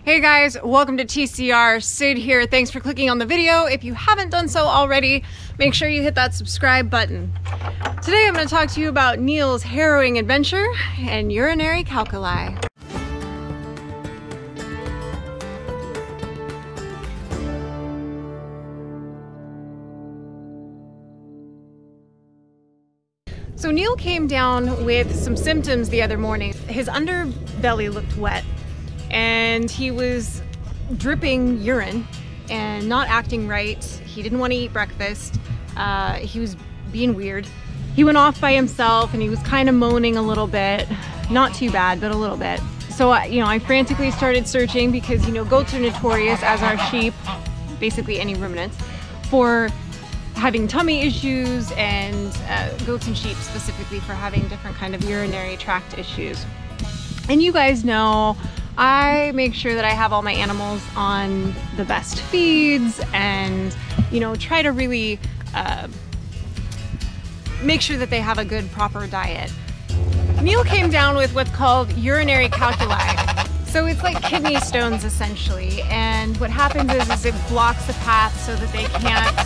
Hey guys, welcome to TCR. Sid here. Thanks for clicking on the video. If you haven't done so already, make sure you hit that subscribe button. Today I'm going to talk to you about Neil's harrowing adventure and urinary calculi. So Neil came down with some symptoms the other morning. His underbelly looked wet and he was dripping urine and not acting right. He didn't want to eat breakfast. He was being weird. He went off by himself and he was kind of moaning a little bit. Not too bad, but a little bit. So, I frantically started searching because, goats are notorious, as are sheep, basically any ruminants, for having tummy issues, and goats and sheep specifically for having different kind of urinary tract issues. And you guys know I make sure that I have all my animals on the best feeds and, try to really make sure that they have a good, proper diet. Neil came down with what's called urinary calculi. So it's like kidney stones essentially. And what happens is it blocks the path so that they can't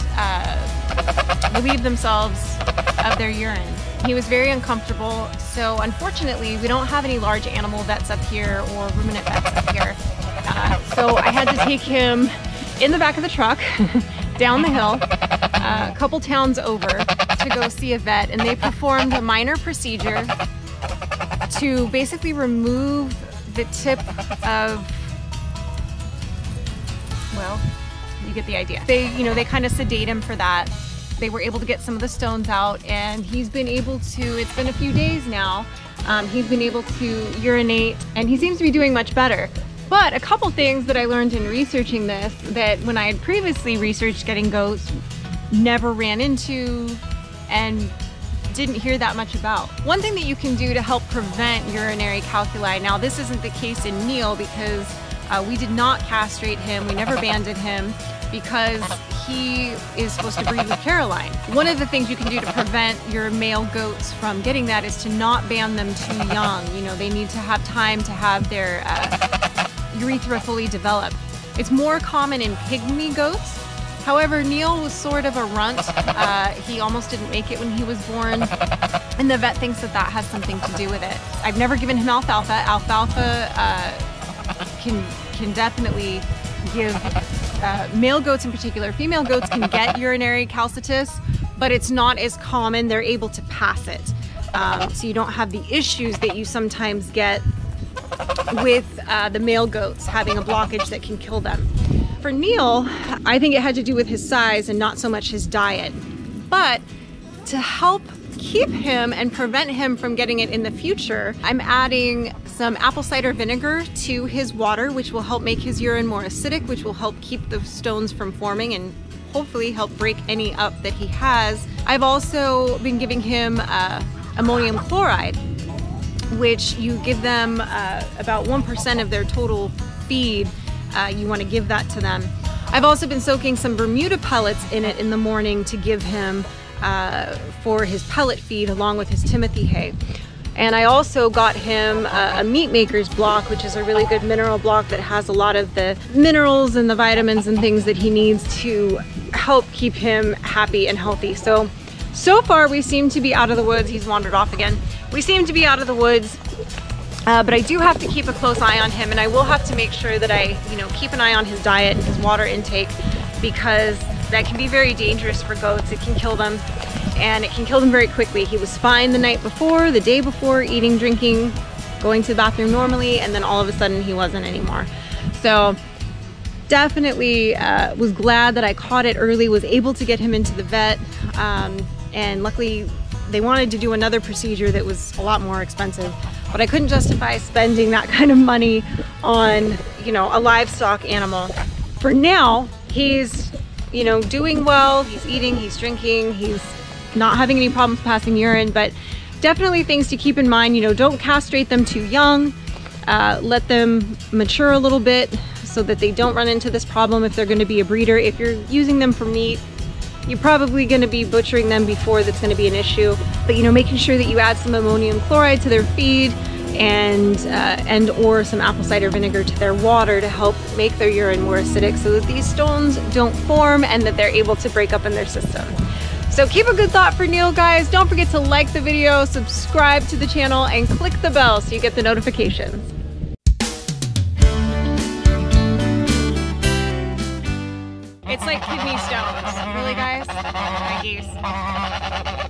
relieve themselves of their urine. He was very uncomfortable, so unfortunately we don't have any large animal vets up here or ruminant vets up here. So I had to take him in the back of the truck down the hill, a couple towns over, to go see a vet, and they performed a minor procedure to basically remove the tip of, well, you get the idea. They kind of sedate him for that. They were able to get some of the stones out, and he's been able to, it's been a few days now, he's been able to urinate, and he seems to be doing much better. But a couple things that I learned in researching this, that when I had previously researched getting goats, never ran into and didn't hear that much about. One thing that you can do to help prevent urinary calculi, now this isn't the case in Neil because we did not castrate him, we never banded him, because he is supposed to breed with Caroline. One of the things you can do to prevent your male goats from getting that is to not band them too young. They need to have time to have their urethra fully develop. It's more common in pygmy goats. However, Neil was sort of a runt. He almost didn't make it when he was born, and the vet thinks that has something to do with it. I've never given him alfalfa. Alfalfa can definitely give male goats in particular. Female goats can get urinary calcitus, but it's not as common. They're able to pass it. So you don't have the issues that you sometimes get with the male goats having a blockage that can kill them. For Neil, I think it had to do with his size and not so much his diet. But to help keep him and prevent him from getting it in the future, I'm adding some apple cider vinegar to his water, which will help make his urine more acidic, which will help keep the stones from forming and hopefully help break any up that he has. I've also been giving him ammonium chloride, which you give them about 1% of their total feed. You want to give that to them. I've also been soaking some Bermuda pellets in it in the morning to give him for his pellet feed along with his Timothy hay. And I also got him a meat maker's block, which is a really good mineral block that has a lot of the minerals and the vitamins and things that he needs to help keep him happy and healthy. So far we seem to be out of the woods. He's wandered off again. We seem to be out of the woods, but I do have to keep a close eye on him, and I will have to make sure that I, keep an eye on his diet and his water intake, because that can be very dangerous for goats. It can kill them, and it can kill them very quickly. He was fine the night before, the day before, eating, drinking, going to the bathroom normally, and then all of a sudden he wasn't anymore. So definitely was glad that I caught it early, was able to get him into the vet, and luckily they wanted to do another procedure that was a lot more expensive, but I couldn't justify spending that kind of money on, a livestock animal. For now, he's, doing well, he's eating, he's drinking, he's not having any problems passing urine, but definitely things to keep in mind. Don't castrate them too young. Let them mature a little bit so that they don't run into this problem if they're going to be a breeder. If you're using them for meat, you're probably going to be butchering them before that's going to be an issue. But making sure that you add some ammonium chloride to their feed, and or some apple cider vinegar to their water to help make their urine more acidic so that these stones don't form and that they're able to break up in their system. So keep a good thought for Neil, guys. Don't forget to like the video, subscribe to the channel, and click the bell so you get the notifications. It's like kidney stones. Really, guys? My geese.